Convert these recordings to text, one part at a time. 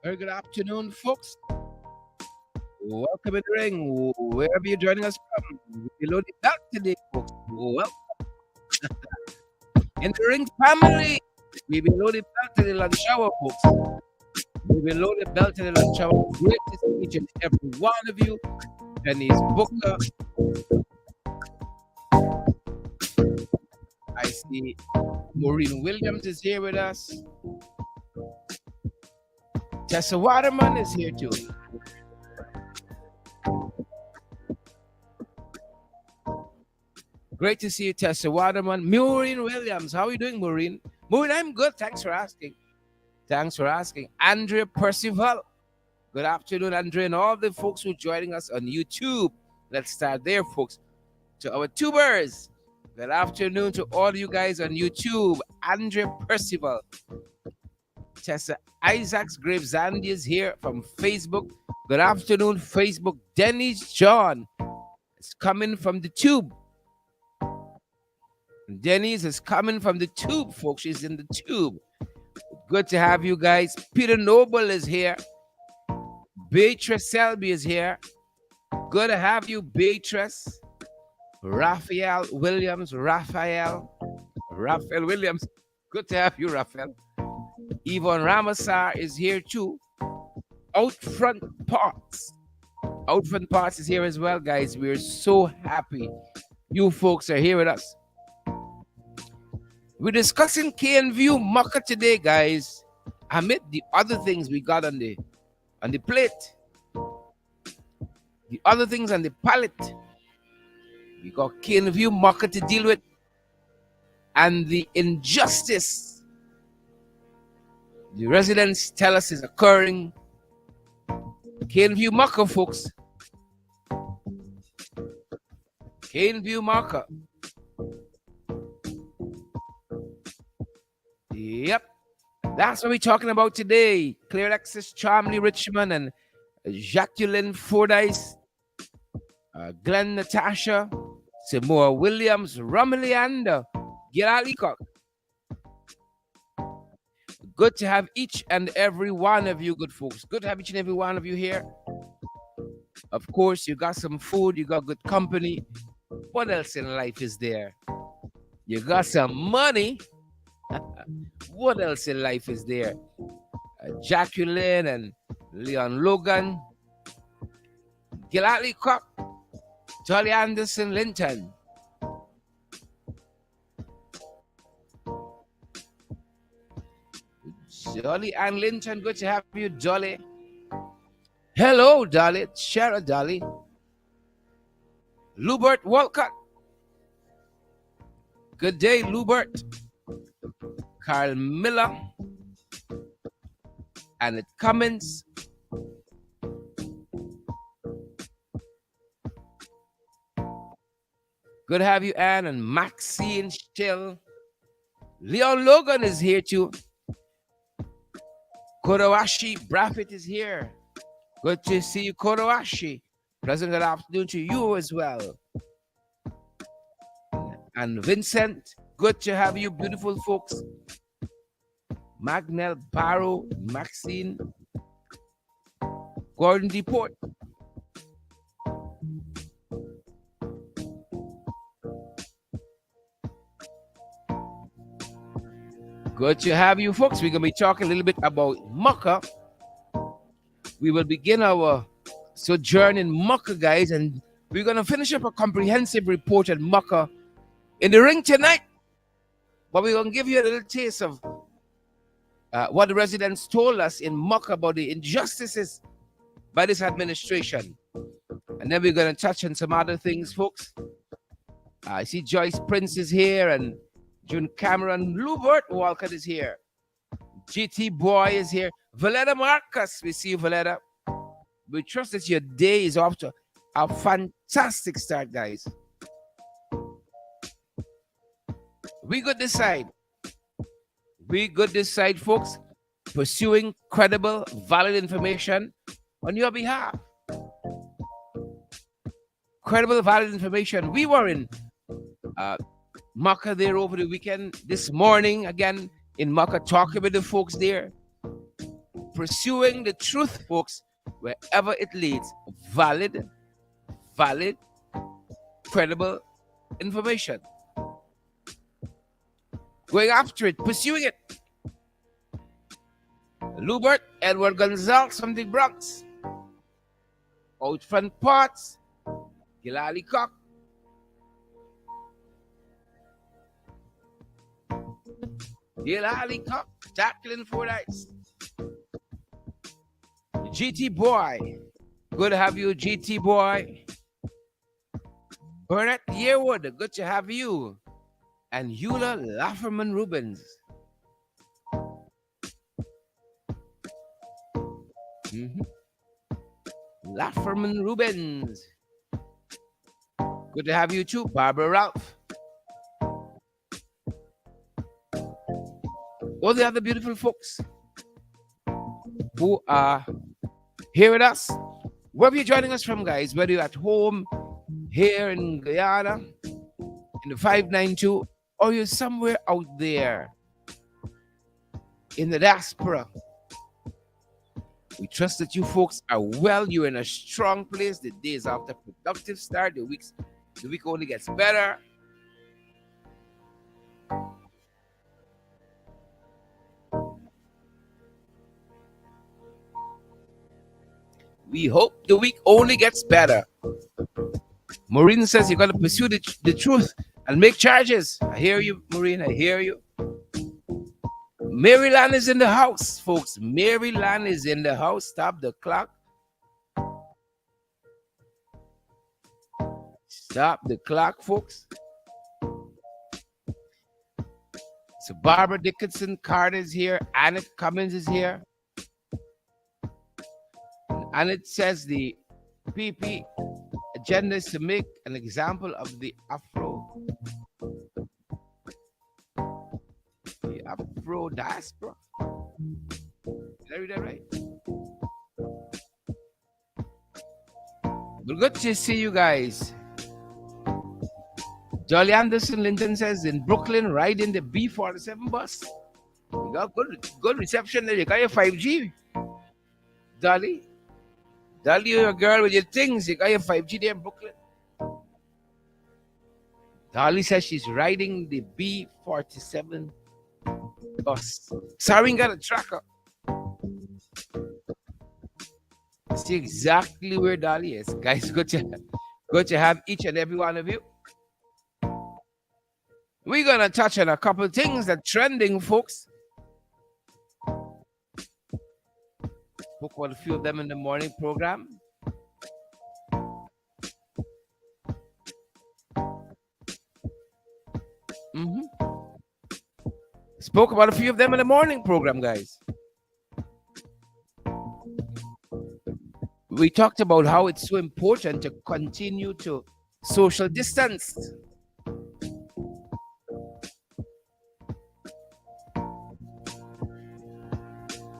Very good afternoon, folks. Welcome in the ring, wherever you're joining us from. We're loaded back today, folks. Well, in the ring family, we be loaded back to the lunch hour, folks. We be loaded back to the lunch hour. Great to see each and every one of you. Denise Booker, I see Maureen Williams is here with us. Tessa Waterman is here too. Great to see you, Tessa Waterman. Maureen Williams, how are you doing, Maureen? Maureen, I'm good. Thanks for asking. Thanks for asking. Andrea Percival. Good afternoon, Andrea, and all the folks who are joining us on YouTube. Let's start there, folks. To our tubers, good afternoon to all you guys on YouTube. Andrea Percival. Tessa Isaacs Graves Zandy is here from Facebook. Good afternoon, Facebook. Dennis John is coming from the tube. Denise is coming from the tube, folks. She's in the tube. Good to have you guys. Peter Noble is here. Beatrice Selby is here. Good to have you, Beatrice. Raphael Williams. Raphael Williams. Good to have you, Raphael. Yvonne Ramasar is here too. Outfront Parts. Outfront Parts is here as well, guys. We're so happy you folks are here with us. We're discussing KNView Mocha today, guys. Amid the other things we got on the plate, the other things on the palette, we got KNView Mocha to deal with, and the injustice the residents tell us is occurring. KNView Mocha, folks. KNView Mocha. Yep, that's what we're talking about today. Clear Alexis, Charmley Richmond, and Jacqueline Fordyce, Glenn Natasha, Seymour Williams, Romilly Ander, Gilal Leacock. Good to have each and every one of you, good folks. Good to have each and every one of you here. Of course, you got some food, you got good company. What else in life is there? You got some money. What else in life is there? Jacqueline and Leon Logan, Gilal Leacock, Jolly Anderson Linton. Jolly and Linton, good to have you, Jolly. Hello, Dolly. Shara Dolly. Lubert Walcott. Good day, Lubert. Carl Miller. Annette Cummins. Good to have you, Anne, and Maxine Still. Leon Logan is here too. Korowashi Braffett is here. Good to see you, Korowashi. Pleasant good afternoon to you as well. And Vincent, good to have you, beautiful folks. Magnell Barrow, Maxine, Gordon Deport. Good to have you folks. We're going to be talking a little bit about Mocha. We will begin our sojourn in Mocha, guys, and we're going to finish up a comprehensive report at Mocha in the ring tonight. But we're going to give you a little taste of what the residents told us in Mocha about the injustices by this administration. And then we're going to touch on some other things, folks. I see Joyce Prince is here, and June Cameron. Lubert Walcott is here. GT Boy is here. Valletta Marcus, we see you, Valletta. We trust that your day is off to a fantastic start, guys. We good this side. We good this side, folks. Pursuing credible, valid information on your behalf. Credible, valid information. We were in Mocha there over the weekend. This morning, again, in Mocha, talking with the folks there. Pursuing the truth, folks, wherever it leads. Valid, credible information. Going after it, pursuing it. Lubert, Edward Gonzalez from the Bronx. Out front parts, Gilali Cock. Gilali Cock, Jacqueline Fordyce. GT Boy. Good to have you, GT Boy. Burnett Yearwood, good to have you. And Eula Lafferman Rubens. Lafferman Rubens. Good to have you too, Barbara Ralph. All the other beautiful folks who are here with us. Wherever you're joining us from, guys, whether you're at home, here in Guyana, in the 592, or you're somewhere out there in the diaspora. We trust that you folks are well. You're in a strong place. The days after productive start. The week only gets better. We hope the week only gets better. Maureen says you got to pursue the truth and make charges. I hear you, Maureen. I hear you. Maryland is in the house, folks. Maryland is in the house. Stop the clock. Stop the clock, folks. So Barbara Dickinson Carter is here. Annette Cummins is here. And it says the PP agenda is to make an example of the Afro diaspora. Did I read that right? Well, good to see you guys. Jolly Anderson Linton says in Brooklyn, riding the B47 bus. You got good reception there. You got your 5G. Dolly, you're a girl with your things. You got your 5G there in Brooklyn. Dolly says she's riding the B47 bus. Sorry, got a tracker. See exactly where Dolly is. Guys, good to have each and every one of you. We're going to touch on a couple of things that are trending, folks. Spoke about a few of them in the morning program. Spoke about a few of them in the morning program, guys. We talked about how it's so important to continue to social distance.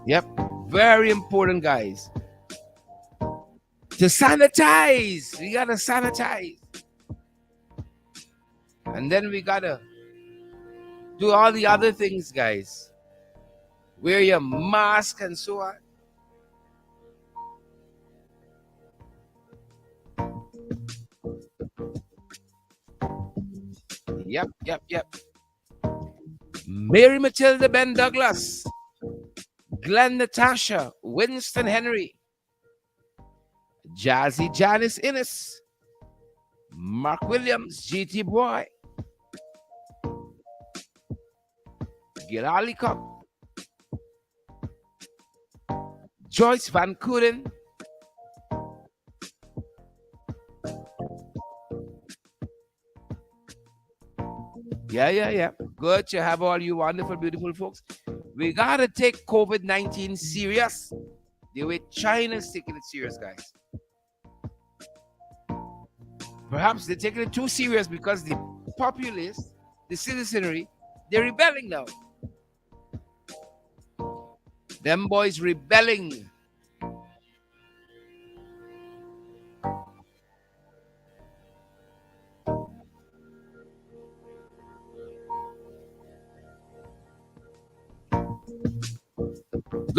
Yep, very important, guys. To sanitize. We gotta sanitize. And then we gotta do all the other things, guys. Wear your mask and so on. Yep. Mary Matilda Ben Douglas. Glenn Natasha. Winston Henry. Jazzy Janice Innes. Mark Williams. GT Boy. Gilali Cup. Joyce Van Kooten. Yeah. Good to have all you wonderful, beautiful folks. We gotta take COVID-19 serious. The way China's taking it serious, guys. Perhaps they're taking it too serious because the populace, the citizenry, they're rebelling now. Them boys rebelling.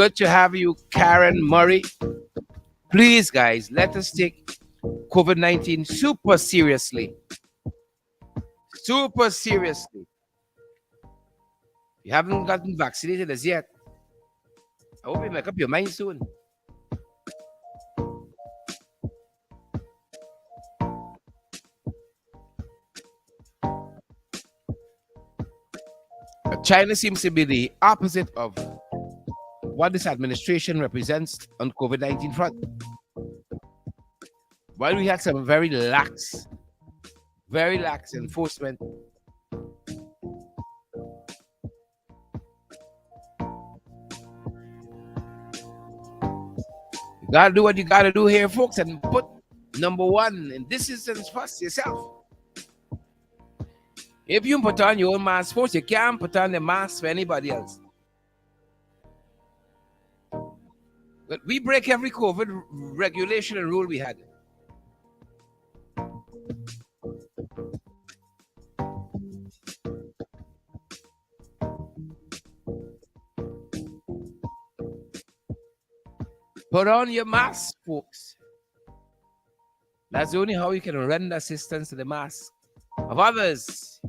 good to have you, Karen Murray. Please, guys, let us take COVID-19 super seriously. Super seriously. You haven't gotten vaccinated as yet. I hope you make up your mind soon. China seems to be the opposite of what this administration represents on COVID-19 front. While we had some very lax enforcement, you gotta do what you gotta do here, folks, and put number one in this instance first yourself. If you put on your own mask first, you can't put on the mask for anybody else. But we break every COVID regulation and rule we had. Put on your mask, folks. That's only how you can render assistance to the mask of others.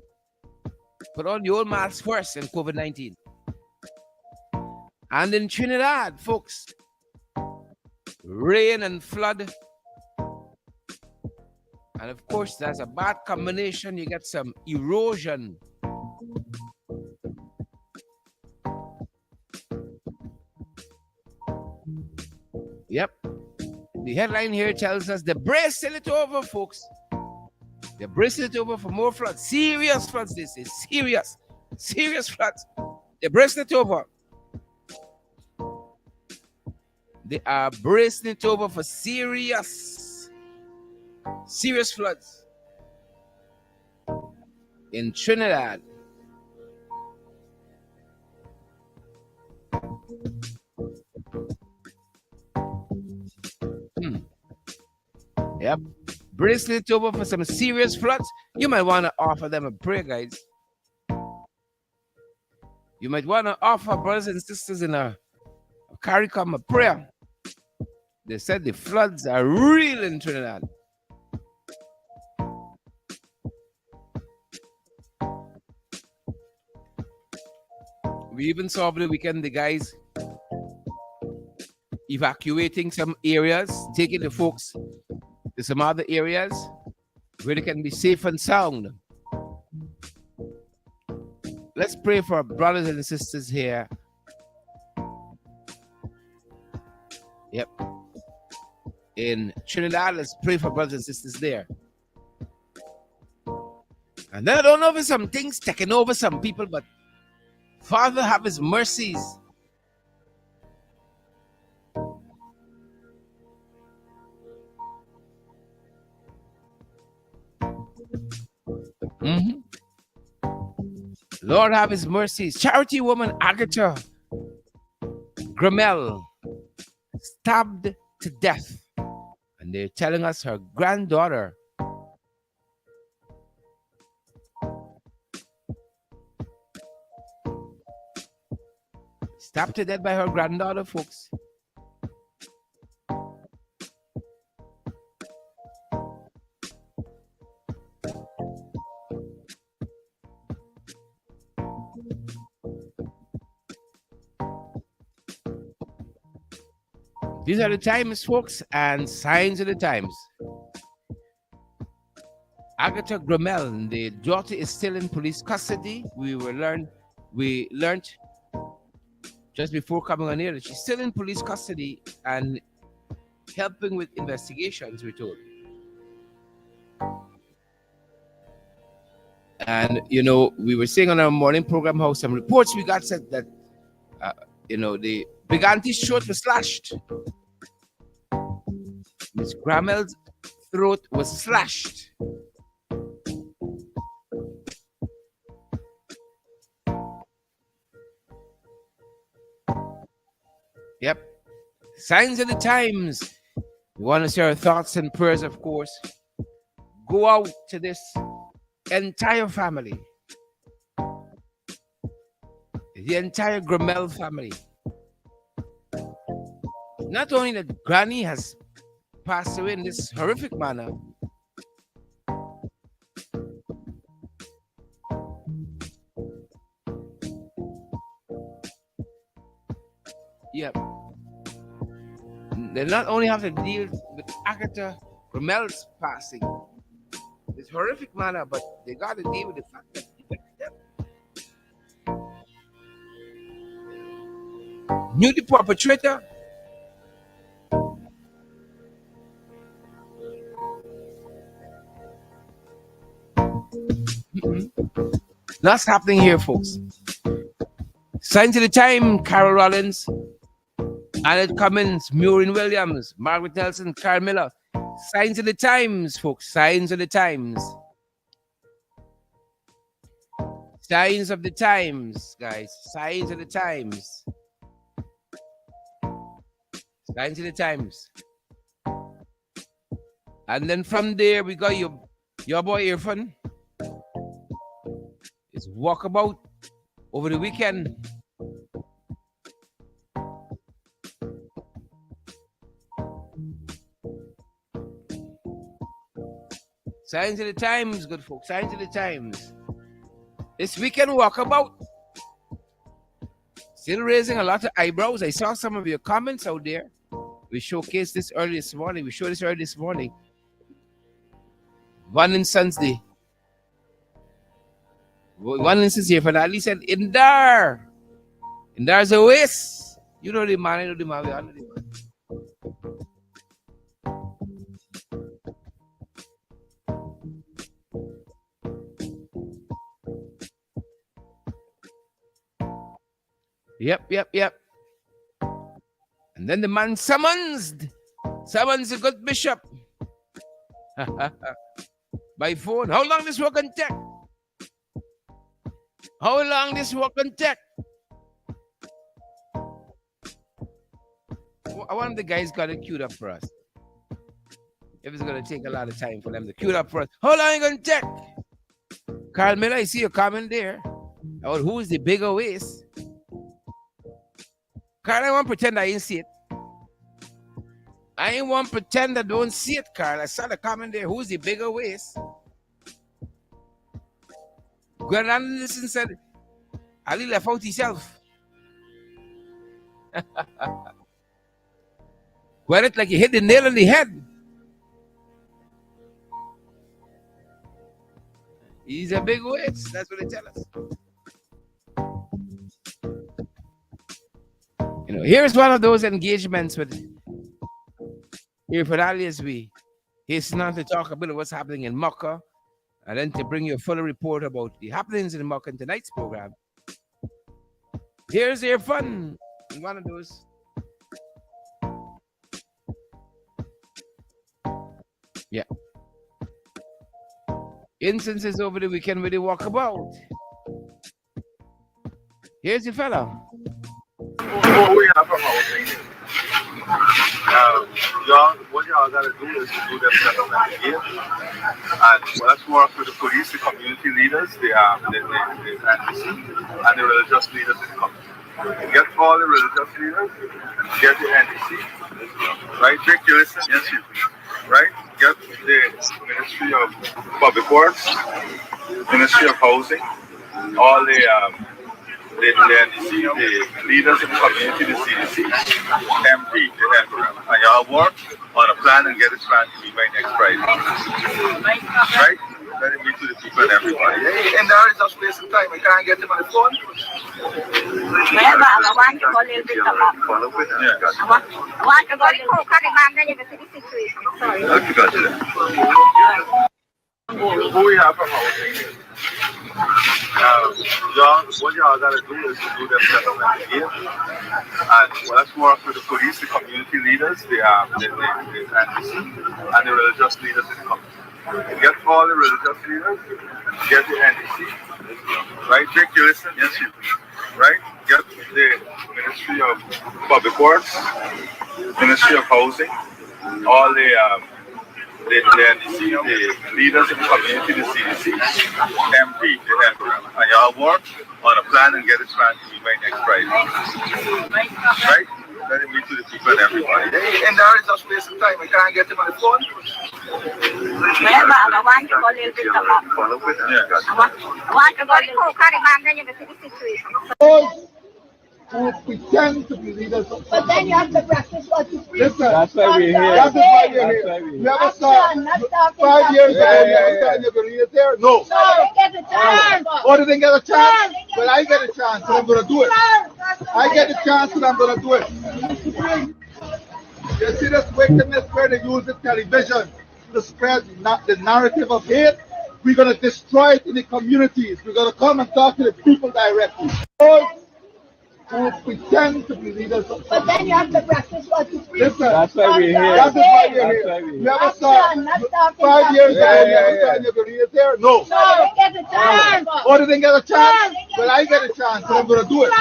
Put on your own mask first in COVID-19. And in Trinidad, folks, rain and flood. And of course, there's a bad combination. You get some erosion. Yep. The headline here tells us they're bracing it over, folks. They're bracing it over for more floods. Serious floods, this is serious. Serious floods. They're bracing it over. They are bracing it over for serious floods in Trinidad. Yep. Bracing it over for some serious floods. You might want to offer them a prayer, guys. You might want to offer brothers and sisters in a CARICOM a prayer. They said the floods are real in Trinidad. We even saw over the weekend the guys evacuating some areas, taking the folks to some other areas where they can be safe and sound. Let's pray for our brothers and sisters here. Yep. In Trinidad, let's pray for brothers and sisters there. And then I don't know if some things taking over some people, but Father, have his mercies. Lord, have his mercies. Charity woman Agatha Gramel stabbed to death. And they're telling us her granddaughter stabbed to death by her granddaughter, folks. These are the times, folks, and signs of the times. Agatha Gramel, the daughter, is still in police custody. We learned just before coming on here that she's still in police custody and helping with investigations, we're told. And, we were saying on our morning program how some reports we got said that, the big auntie's throat was slashed. Miss Gramel's throat was slashed. Yep. Signs of the times. We want to share our thoughts and prayers, of course. Go out to this entire family. The entire Gramel family. Not only that Granny has passed away in this horrific manner, yeah, they not only have to deal with Agatha Romel's passing, this horrific manner, but they got to deal with the fact that knew the perpetrator. That's happening here, folks. Signs of the time, Carol Rollins, Annette Cummins, Maureen Williams, Margaret Nelson, Carl Miller. Signs of the times, folks. Signs of the times. Signs of the times, guys. Signs of the times. Signs of the times. And then from there, we got your boy Irfan. It's walkabout over the weekend. Signs of the times, good folks. Signs of the times. This weekend walkabout. Still raising a lot of eyebrows. I saw some of your comments out there. We showcased this early this morning. We showed this early this morning. One instance here for Ali said, Indar's a waste. You know the man, I know the man, we all know the man. Yep. And then the man summons a good bishop by phone. How long this work can take? How long this work can take? One of the guys got it queued up for us. If it's going to take a lot of time for them to queue it up for us. How long you going to take? Carl Miller, I see your comment there. About who is the bigger waist? Carl, I want to pretend I didn't see it. I ain't want to pretend I don't see it, Carl. I saw the comment there. Who's the bigger waist? Gwen Anderson said, Ali left out himself. Gwen, it's like you hit the nail on the head. He's a big waist. That's what they tell us. You know, here's one of those engagements with here for Ali as we hasten on to talk a bit of what's happening in Mocha, and then to bring you a fuller report about the happenings in Mocha in tonight's program. Here's your fun in one of those. Yeah. Instances over the weekend where they walk about. Here's the fella. What y'all gotta do is to do them settlement again, and let's work with the police, the community leaders, the NDC, and the religious leaders in the community. Get all the religious leaders, get the NDC, right? Jake, you listen? Yes, you right? Get the Ministry of Public Works, Ministry of Housing, all the NDC, the leaders in the community, the CDC, MP, the health program. And y'all work on a plan and get this plan to me by next Friday. Right? Let it be to the people and everybody. And there is just wasting time. We can't get them on the phone. I want to go a little bit about. I want to go to the situation. Sorry. Okay, got you. Who we have from our what y'all gotta do is to do them settlement again, and let's work with the police, the community leaders, the NDC, and the religious leaders in the community. Get all the religious leaders, get the NDC, right? Jake, you listen? Yes, you right? Get the Ministry of Public Works, Ministry of Housing, all the NDC, the leaders in the community, the CDC, MP, the health program. And y'all work on a plan and get this plan to me by next Friday. Right? let him meet with the people and everybody. And there is just wasting time. We can't get him on the phone. Remember, I want to go a little bit about. Follow with him. Yeah. I want to go a little bit then you can see the situation. Who pretend to be leaders of But then you have to practice what you preach. Listen, That's why we're here. that is why you're That's here. why we're You here. ever saw 5 years ago, you ever thought you're going to lead us here? No. So they get a chance. Or did they get a chance? Well, I get a chance, and I'm going to do it. I get a chance, and I'm going to do it. You see this wickedness where they use the television to spread the narrative of hate? We're going to destroy it in the communities. We're going to come and talk to the people directly. Those who pretend to be leaders of But then you have to practice what you preach. Listen, That's why we're here. that is why you're That's here. why we're You here. ever saw 5 years ago, you ever thought you're going to lead us here? No. So they get a chance. Or did they get a chance? Well, I get a chance, and I'm going to do it.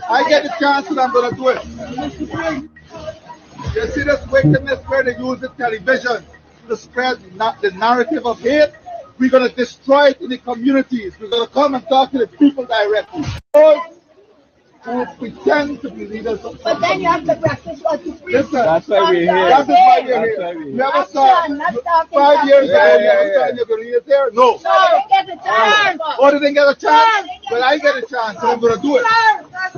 I get a chance, and I'm going to do it. You see this wickedness where they use the television to spread the narrative of hate? We're going to destroy it in the communities. We're going to come and talk to the people directly. Those who pretend to be leaders of But then you have to practice what you preach. Listen, That's why we're here. that is why you're That's here. why we're You here. ever saw 5 years ago, you ever thought you're going to lead us here? No. So they get a chance. Or did they get a chance? Well, I get a chance, and I'm going to do it.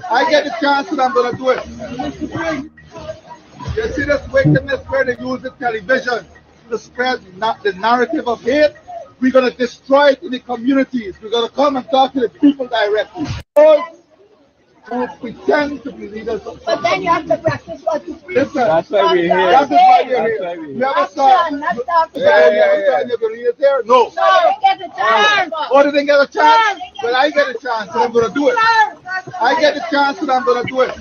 I get a chance, and I'm going to do it. You see this wickedness where they use the television to spread the narrative of hate? We're going to destroy it in the communities. We're going to come and talk to the people directly. Those who pretend to be leaders of But then you have to practice what you preach. Listen, That's why we're here. that is why you're That's here. why we're You here. ever saw 5 years ago, you ever thought you're going to lead us here? No. So they get a chance. Or did they get a chance? Well, I get a chance, and I'm going to do it. I get a chance, and I'm going to do it.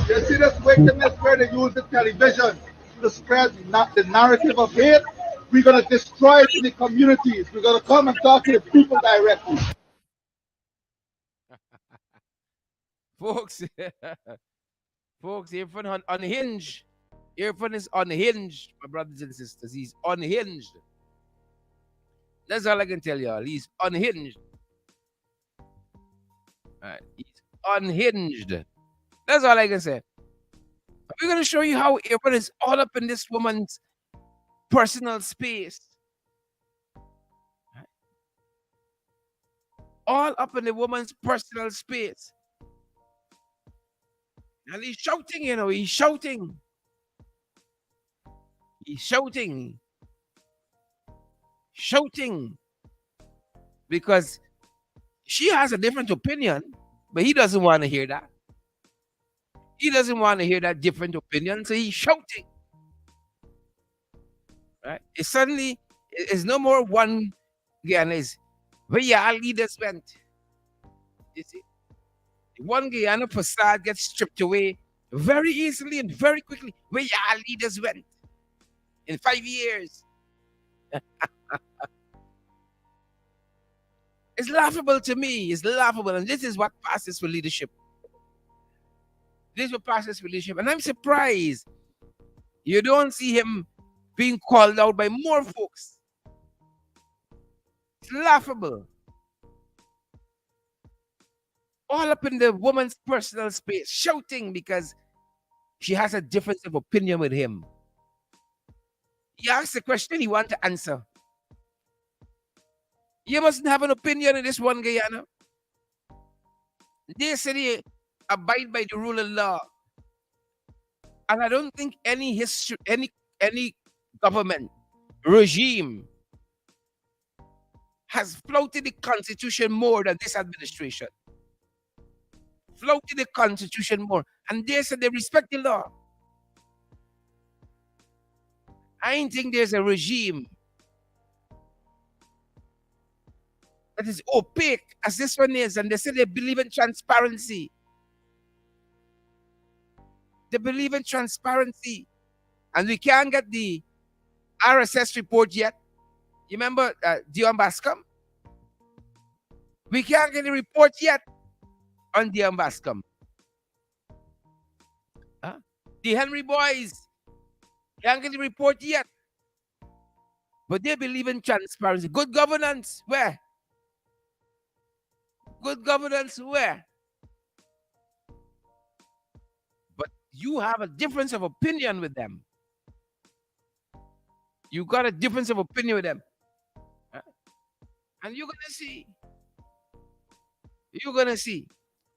You see this wickedness where they use the television to spread the narrative of hate? We're going to destroy it in the communities. We're going to come and talk to the people directly. Folks, folks, Irfan unhinged. Irfan is unhinged, my brothers and sisters. He's unhinged. That's all I can tell y'all. He's unhinged. Alright, he's unhinged. That's all I can say. We're going to show you how Irfan is all up in this woman's personal space. All up in the woman's personal space. And he's shouting, you know, he's shouting. He's shouting. Shouting. Because she has a different opinion, but he doesn't want to hear that. He doesn't want to hear that different opinion, so he's shouting. Right? It suddenly is no more one Guyana, is where your leaders went. You see? One Guyana facade gets stripped away very easily and very quickly. Where your leaders went in 5 years. It's laughable to me. It's laughable. And this is what passes for leadership. This is what passes for leadership. And I'm surprised you don't see him being called out by more folks. It's laughable. All up in the woman's personal space, shouting because she has a difference of opinion with him. He asks a question he wants to answer. You mustn't have an opinion in this one, Guyana. They say they abide by the rule of law. And I don't think any history, any government regime has flouted the Constitution more than this administration. Flouted the Constitution more. And they said they respect the law. I don't think there's a regime that is opaque as this one is. And they say they believe in transparency. They believe in transparency. And we can't get the RSS report yet. You remember Dion Bascom? We can't get the report yet on Dion Bascom. The Henry boys can't get the report yet. But they believe in transparency. Good governance, where? Good governance, where? you have a difference of opinion with them. You got a difference of opinion with them. Huh? And you're gonna see. You're gonna see.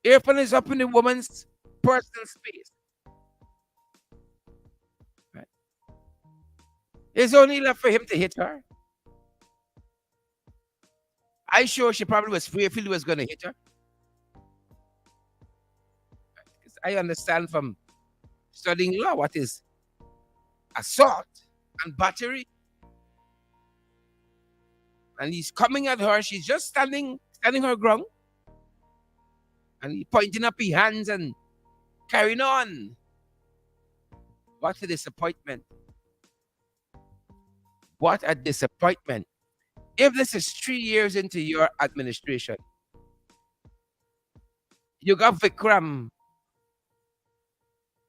Earphone is up in the woman's personal space. Right? It's only left for him to hit her. I sure she probably was fearful he was gonna hit her. 'Cause I understand from studying law what is assault and battery. And he's coming at her. She's just standing her ground. And he pointing up his hands and carrying on. What a disappointment. What a disappointment. If this is 3 years into your administration, you got Vikram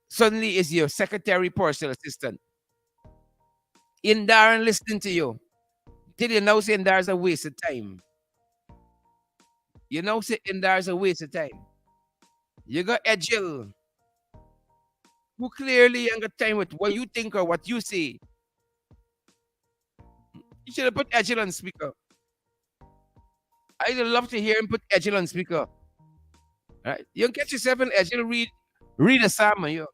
suddenly is your secretary personal assistant. Indar and listening to you. Till you know say Indar's a waste of time. You know say Indar's a waste of time. You got Edgel, who clearly ain't got time with what you think or what you say. You should have put Edgel on speaker. I'd love to hear him put Edgel on speaker. Right? You can catch yourself in Edgel read a psalm, you.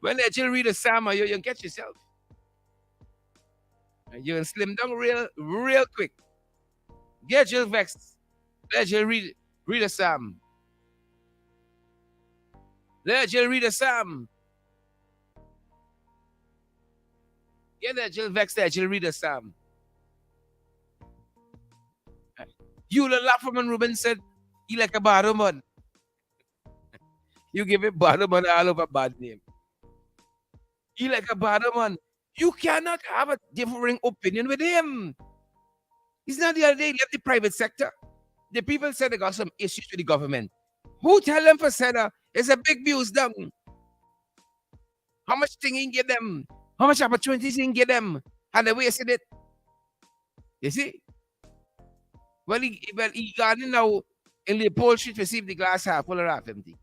When Edgel read a psalm, you can catch yourself. You can slim down real quick. Get Edgel vexed. Let Edgel read a psalm. Let Edgel read a psalm. Get Edgel vexed. Edgel read a psalm. You the laugh when Ruben said he like a Baruman. You give him Baruman all over bad name. He like a Baruman. You cannot have a differing opinion with him. He's not the other day, he left the private sector. The people said they got some issues with the government. Who tell them for Senna? It's a big views down. How much thing he can get them? How much opportunities he can get them? And they wasted it. You see? Well, he got in now in the Pole Street to see if the glass half full or half empty.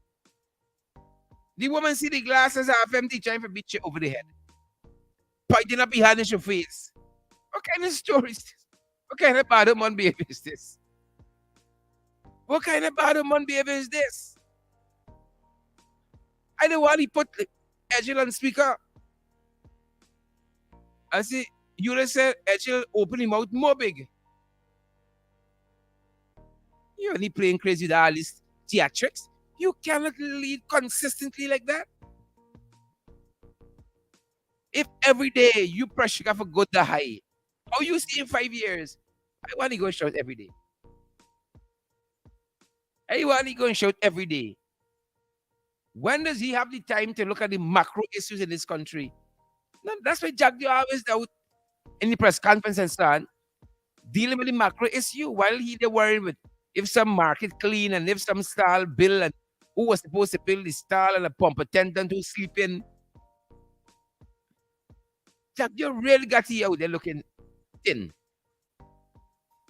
The woman see the glass as half empty, trying to beat you over the head. Pointing up behind in your face. What kind of story is this? What kind of bad man behavior is this? What kind of bad man behavior is this? I don't want to put Edgel on speaker. I see, you just said Edgel open him out more big. You're only playing crazy with all these theatrics. You cannot lead consistently like that. If every day you press sugar for good the high, how you see in 5 years? I want to go and shout every day. I want to go and shout every day. When does he have the time to look at the macro issues in this country? No, that's why Jack Dio always out in the press conference and so on, dealing with the macro issue while they're worrying with if some market clean and if some stall bill and who was supposed to build the stall and a pump attendant who's sleeping. Jack Dio really got you out there looking thin.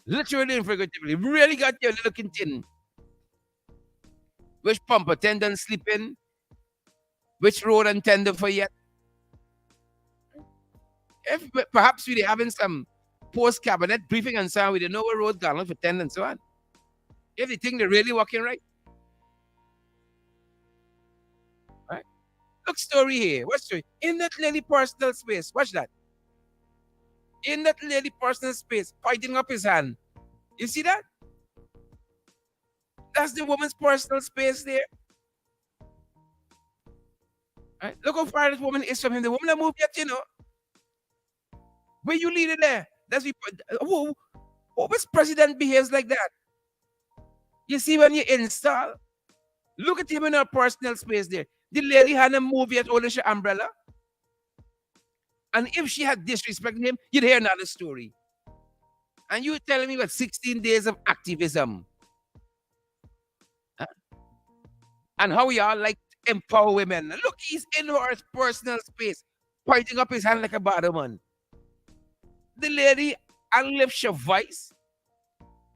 Literally and figuratively, really got you looking thin. Which pump attendant sleeping? Which road attendant for yet? If perhaps we're having some post-cabinet briefing and so on, we don't know what road gone for 10 and so on. If they think they're really working right. Right? Look, story here. What story? In that lady personal space. Watch that. In that lady personal space, pointing up his hand. You see that? That's the woman's personal space there. Right? Look how far this woman is from him. The woman that moved yet, you know. Where you lead it there? That's what this president behaves like that. You see when you install, look at him in her personal space there. The lady hadn't moved yet holding her umbrella. And if she had disrespected him, you'd hear another story. And you telling me about 16 days of activism. Huh? And how y'all like to empower women. Look, he's in her personal space, pointing up his hand like a bad man. The lady unlifts her voice.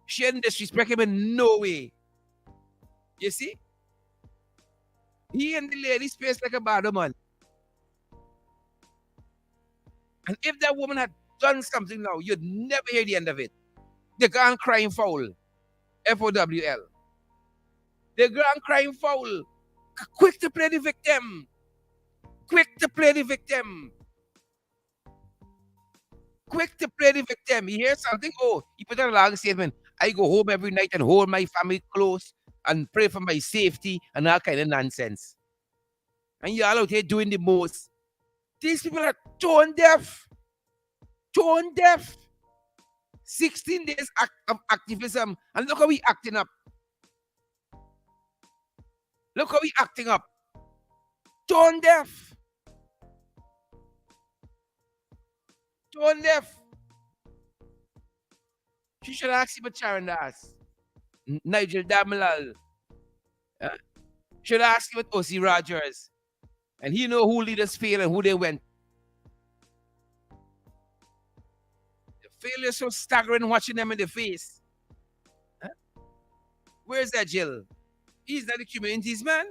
She didn't disrespect him in no way. You see? He and the lady space like a bad man. And if that woman had done something now, you'd never hear the end of it. The girl crying foul. FOWL. The girl crying foul. Quick to play the victim. Quick to play the victim. Quick to play the victim. He hears something. Oh, he put out a long statement. I go home every night and hold my family close and pray for my safety and all kind of nonsense. And you all out here doing the most. These people are tone deaf. Tone deaf. 16 days of activism. And look how we acting up. Look how we acting up. Tone deaf. Tone deaf. She should ask him about Sharon Das. Nigel Damalal. Should ask him about O.C. Rogers. And he know who leaders fail and who they went. The failure is so staggering watching them in the face. Huh? Where's Edgil? He's not the communities man.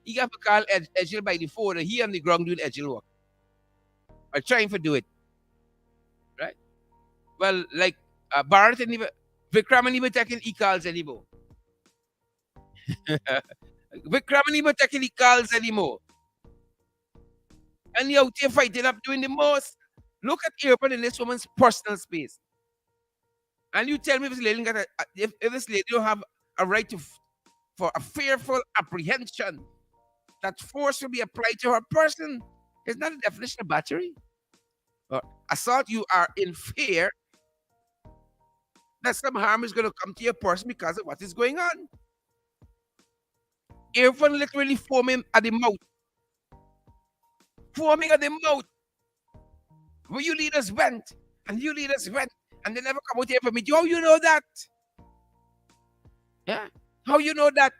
He got to call Edgil by the phone and he on the ground doing Edgil work. Or trying to do it. Right? Well, like Bharat and even Vikram and even taking e-calls anymore. Vikram and even taking e-calls anymore. And you're out here fighting up doing the most. Look at Irfan in this woman's personal space. And you tell me if this lady got if this lady don't have a right to for a fearful apprehension that force will be applied to her person. Is not a definition of battery. Or assault, you are in fear that some harm is going to come to your person because of what is going on. Irfan literally foaming at the mouth. Foaming at the mouth. Where you leaders went, and you leaders went, and they never come out here for me. How you know that? Yeah. How you know that?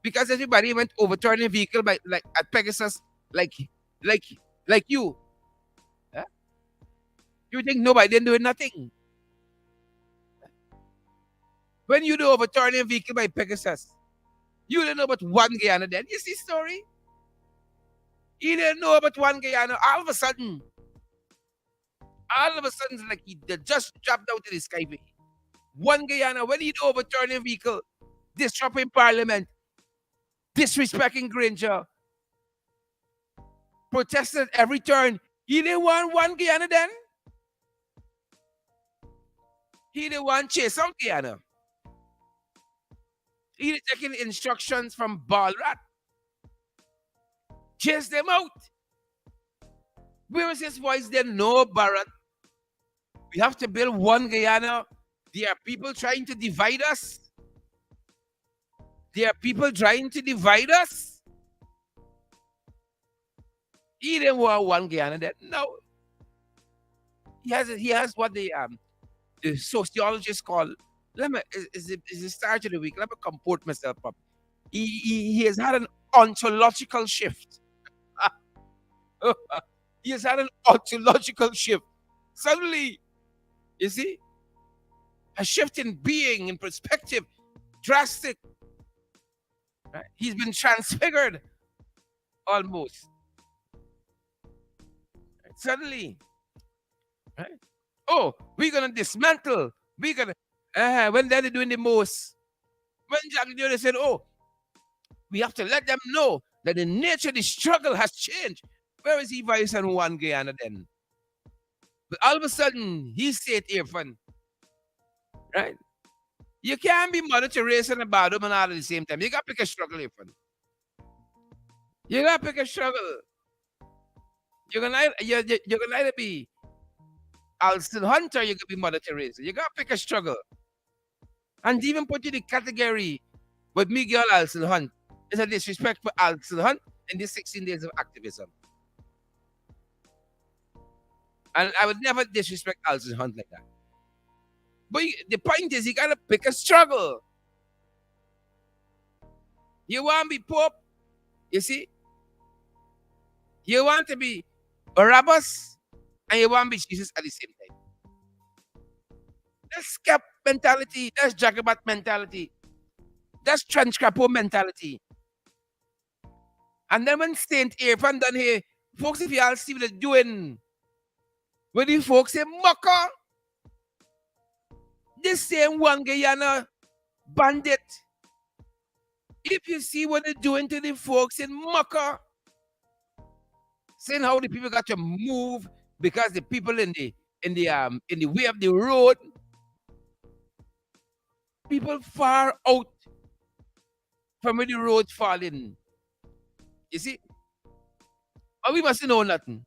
Because everybody went overturning vehicle by like at Pegasus, like you. Yeah? You think nobody didn't do nothing? When you do overturning vehicle by Pegasus, you didn't know about one Guyana then. You see story? You didn't know about one Guyana. All of a sudden, it's like he just dropped out of the sky. One Guyana, when he do overturning vehicle, disrupting parliament, disrespecting Granger, protested every turn. He didn't want one Guyana then. He didn't want chase out Guyana. He didn't taking instructions from Balrat. Chase them out. Where was his voice then? No, Barrett. We have to build one Guyana. There are people trying to divide us. There are people trying to divide us. He didn't want one Guyana then. No. He has what the sociologists call, is the start of the week. Let me comport myself up. He has had an ontological shift. He has had an ontological shift. Suddenly, you see, a shift in being, in perspective, drastic. Right? He's been transfigured almost. Right? Suddenly, right? Oh, we're gonna dismantle. We're gonna when they're doing the most. When Jack Jones said, "Oh, we have to let them know that the nature of the struggle has changed." Where is he voice on one Guyana then? But all of a sudden, he said Irfan. Right? You can't be Mother Teresa and a bad woman all at the same time. You gotta pick a struggle, Irfan. You gotta pick a struggle. You're gonna either be Alston Hunter, you could be Mother Teresa. You gotta pick a struggle. And even put you in the category with Miguel Alston Hunt. It's a disrespect for Alston Hunt in these 16 days of activism. And I would never disrespect Alston Hunt like that. But the point is, you gotta pick a struggle. You want to be Pope, you see? You want to be Barabbas, and you want to be Jesus at the same time. That's Scap mentality. That's Jacobite mentality. That's Trench Crapo mentality. And then when Saint Irfan done here, folks, if y'all see what they're doing with the folks in Mocha, this same one Guyana bandit, if you see what they're doing to the folks in Mocha, saying how the people got to move because the people in the way of the road, people far out from where the road falling. You see? But we mustn't know nothing.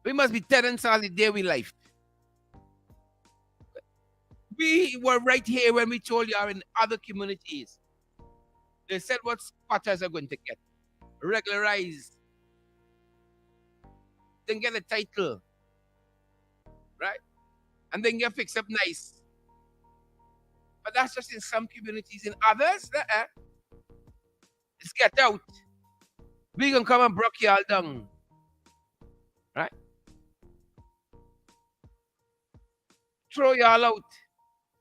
We must be tenants all the day we life. We were right here when we told you are in other communities. They said what squatters are going to get. Regularized. Then get a title. Right? And then get fixed up nice. But that's just in some communities. In others, it's get out. We gonna come and broke y'all down. Right? Throw y'all out.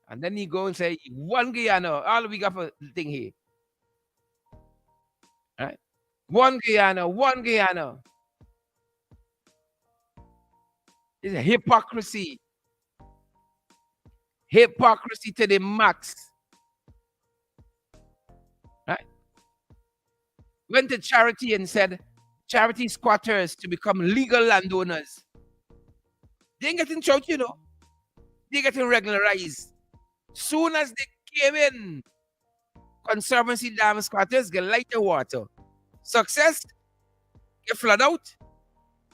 And then he go and say, one Guyana, all we got for the thing here. Right? One Guyana, one Guyana. It's a hypocrisy. Hypocrisy to the max. Right? Went to charity and said, charity squatters to become legal landowners. They ain't getting choked, you know. They getting regularized. Soon as they came in, Conservancy dam squatters get lighter water. Success, get flood out.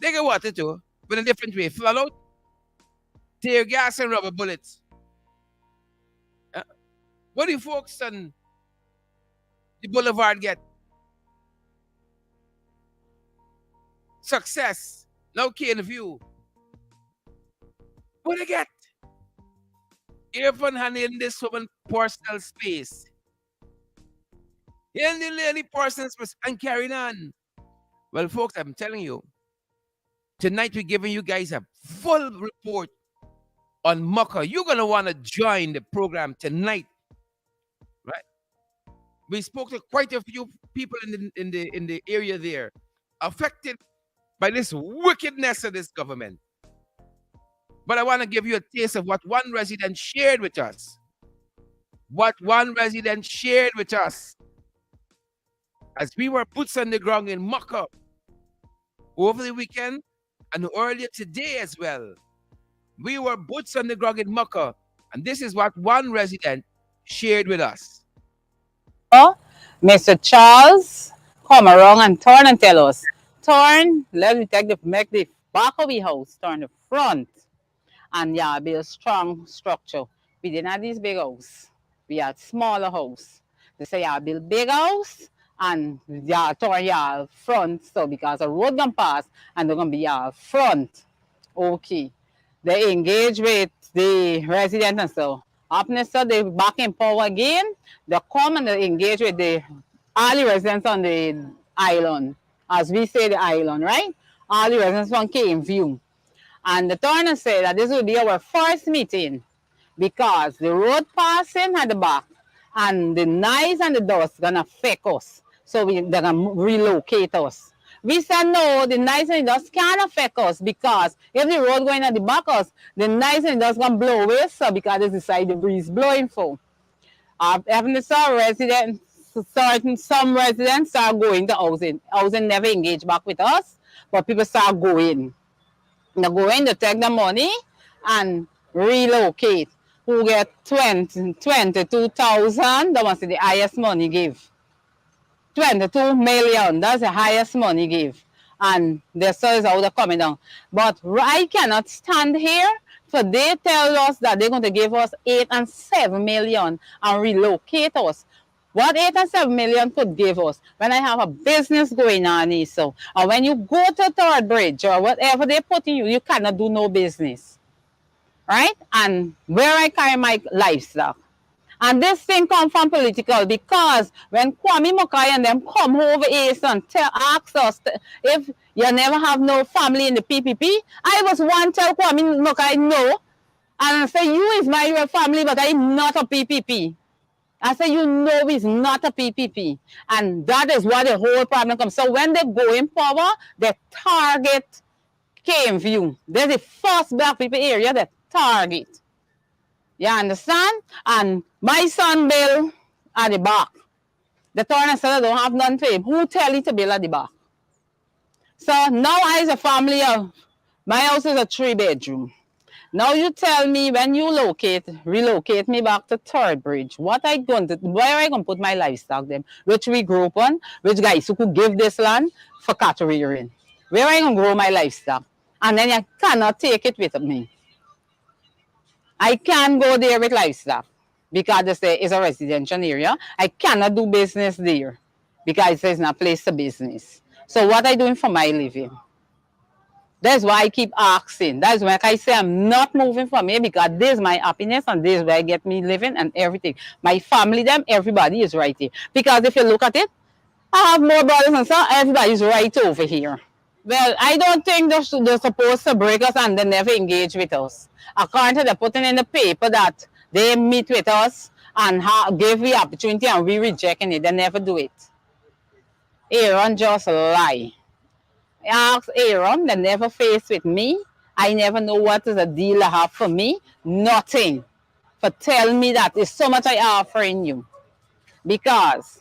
They get water too, but in a different way. Flood out, tear gas and rubber bullets. What do folks on the boulevard get? Success. Now Cane View. What do they get? Even handling this woman personal space. Handling any personal space and carrying on. Well, folks, I'm telling you, tonight we're giving you guys a full report on Mocha. You're gonna want to join the program tonight. Right? We spoke to quite a few people in the area there affected by this wickedness of this government. But I want to give you a taste of what one resident shared with us. What one resident shared with us as we were boots on the ground in Mocha over the weekend and earlier today as well. We were boots on the ground in Mocha, and this is what one resident shared with us. Mr. Charles come around and turn and tell us, turn, let me make the back of the house, turn the front. And yeah, build a strong structure. We didn't have this big house. We had smaller house. They say yeah, build big house and yeah, turn your front. So because the road gonna pass and they're gonna be your front. Okay. They engage with the residents and so. After so they back in power again, they come and they engage with the all the residents on the island. As we say the island, right? All the residents from Cane View. And the turner said that this will be our first meeting because the road passing at the back and the noise and the dust gonna affect us. So they're gonna relocate us. We said no, the noise and the dust can't affect us because if the road going at the back of us, the noise and the dust gonna blow away so because this is the side the breeze blowing for. Having some residents, some residents start going to housing. Housing never engage back with us, but people start going. They go in to take the money and relocate. Who get 22,000, that was the highest money give. 22 million, that's the highest money give. And the sales how they're coming down. But I cannot stand here for they tell us that they're going to give us 8 and 7 million and relocate us. What 8 and 7 million could give us when I have a business going on, so and when you go to Third Bridge or whatever they put in you, you cannot do no business, right? And where I carry my livestock, and this thing come from political because when Kwame Mocha and them come over here and ask us if you never have no family in the PPP, I was one tell Kwame Mocha no, and I say you is my real family, but I'm not a PPP. I say, you know it's not a PPP. And that is where the whole problem comes. So when they go in power, they target Came View. There's the first black people area that target. You understand? And my son bill at the back. The town said I don't have none to him. Who tell you to build at the back? So now I as a family of my house is a 3-bedroom. Now you tell me when you relocate me back to Third Bridge, what I going to where I gonna put my livestock them, which we grew up on, which guys who could give this land for cattle rearing. Where I gonna grow my livestock? And then I cannot take it with me. I can't go there with livestock because it's a residential area. I cannot do business there because there's no place to business. So what I doing for my living? That's why I keep asking. That's why I say I'm not moving from here because this is my happiness and this is where I get me living and everything. My family, them, everybody is right here. Because if you look at it, I have more brothers and sisters, everybody's right over here. Well, I don't think they're supposed to break us and they never engage with us. According to the putting in the paper that they meet with us and give the opportunity and we rejecting it, they never do it. Aaron just lie. I ask Aaron, they never face with me. I never know what is the deal I have for me. Nothing. For tell me that it's so much I offering you. Because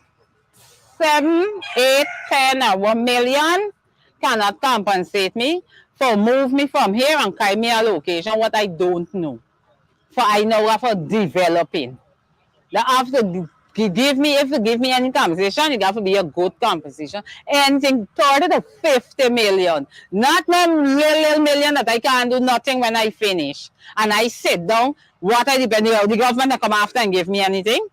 7, 8, 10, or 1 million cannot compensate me for move me from here and carry me a location what I don't know. For I know what for developing. That after give me, if you give me any compensation, it got to be a good compensation. Anything 30 to 50 million. Not no little million that I can't do nothing when I finish. And I sit down, what I depend on the government to come after and give me anything.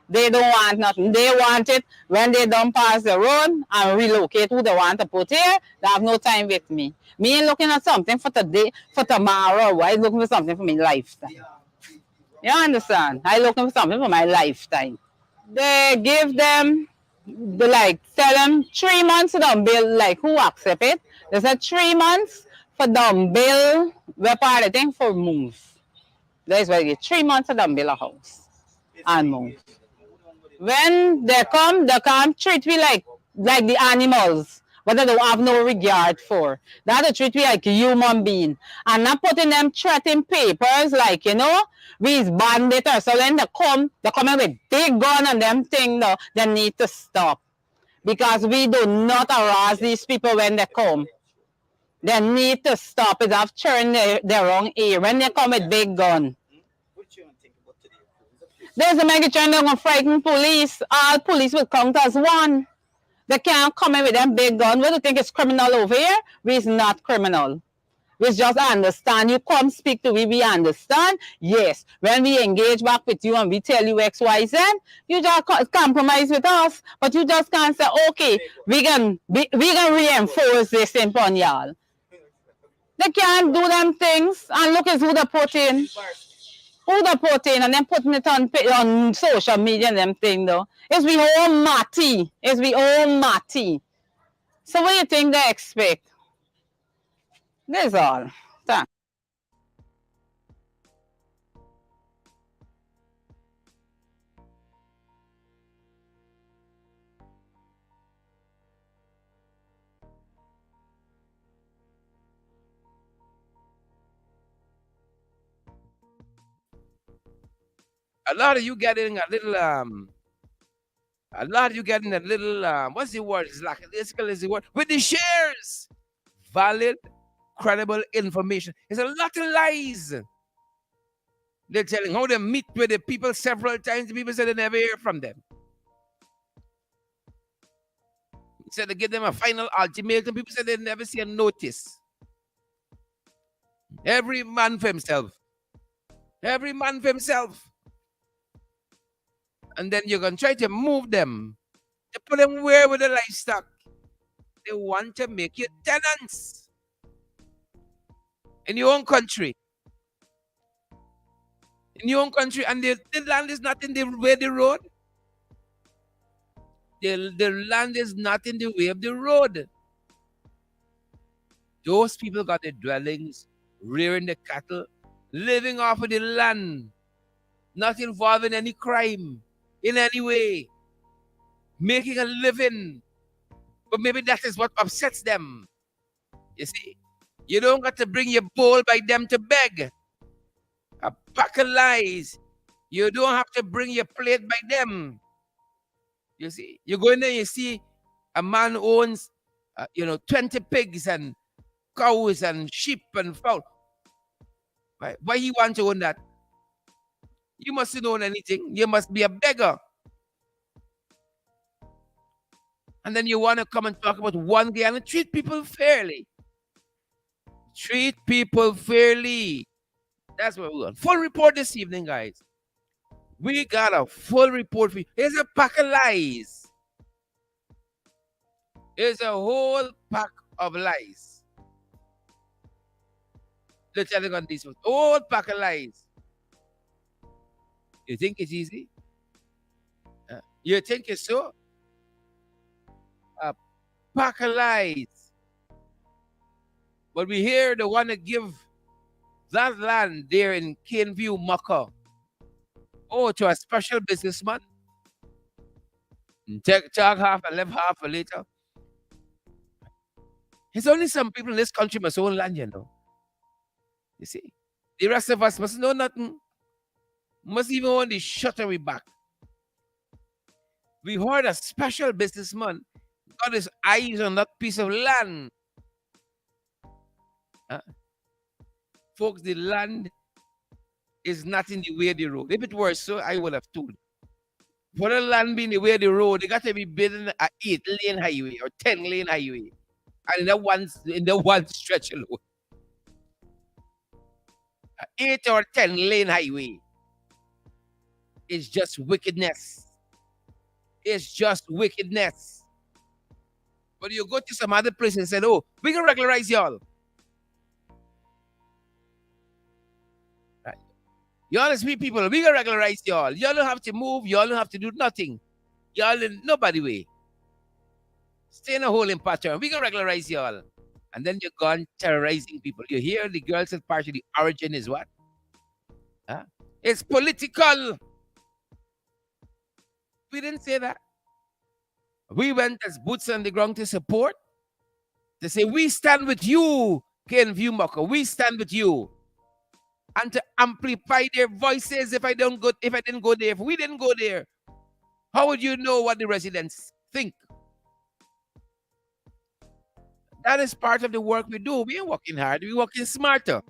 They don't want nothing. They want it when they don't pass the road and relocate who they want to put here. They have no time with me. Me ain't looking at something for today, for tomorrow. I looking for something for my lifetime. You understand? I looking for something for my lifetime. They give them, they like tell them 3 months dumb bill, like who accept it? They said 3 months for dumb bill, we're part of the thing for move. That's why they get 3 months of dumb bill a house and move. When they come treat me like the animals, but they don't have no regard for. They treat me like a human being. And not putting them threatening papers like, we's bandit or so then they come in with big gun and them thing though, they need to stop. Because we do not harass these people when they come. They need to stop it. I've turned their wrong ear when they come with big gun. There's a mega trend they're going to frighten police. All police will count as one. They can't come in with them big gun. We don't think it's criminal over here. It's not criminal. We just understand. You come speak to we understand. Yes, when we engage back with you and we tell you X, Y, Z, you just compromise with us. But you just can't say, okay, we can reinforce this in upon y'all. They can't do them things. And look at who they put in. Who they put in and then putting it on social media and them thing though. It's we own Matty. It's we own Matty. So what do you think they expect? That's all. Thanks. A lot of you getting a little what's the word? It's like this is the word with the shares. Valid, credible information. It's a lot of lies. They're telling how they meet with the people several times. The people say they never hear from them. Said they give them a final ultimatum. People say they never see a notice. Every man for himself. Every man for himself. And then you're going to try to move them. To put them where with the livestock. They want to make you tenants. In your own country. In your own country. And the land is not in the way of the road. The land is not in the way of the road. Those people got their dwellings, rearing the cattle, living off of the land, not involved in any crime. in any way, making a living. But maybe that is what upsets them. You see, you don't got to bring your bowl by them to beg. A pack of lies. You don't have to bring your plate by them. You see, you go in there, you see a man owns, 20 pigs and cows and sheep and fowl. Right? Why he want to own that? You mustn't own anything. You must be a beggar. And then you want to come and talk about one guy and treat people fairly. Treat people fairly. That's what we want. Full report this evening, guys. We got a full report for you. Here's a pack of lies. Here's a whole pack of lies. They're telling on these ones. Whole pack of lies. You think it's easy? You think it's so? A pack of lies. But we hear the one that give that land there in Caneview, Mocha, to a special businessman. Take half and left half for later. There's only some people in this country must own land, you know. You see? The rest of us must know nothing. Must even own the shutter back. We heard a special businessman got his eyes on that piece of land. Folks, the land is not in the way of the road. If it were so, I would have told. For the land being the way of the road, they got to be building an 8-lane highway or 10-lane highway. And in the one stretch alone. An 8 or 10-lane highway is just wickedness. It's just wickedness. But you go to some other place and say, oh, we can regularize y'all. Right. Y'all as we people, we can regularize y'all. Y'all don't have to move. Y'all don't have to do nothing. Y'all in nobody way. Stay in a hole in pattern. We can regularize y'all. And then you're gone terrorizing people. You hear the girl said part of the origin is what? It's political. We didn't say that. We went as boots on the ground to support. To say, we stand with you, Caneview Mocha. We stand with you. And to amplify their voices if I didn't go there, if we didn't go there, how would you know what the residents think? That is part of the work we do. We ain't working hard, we're working smarter.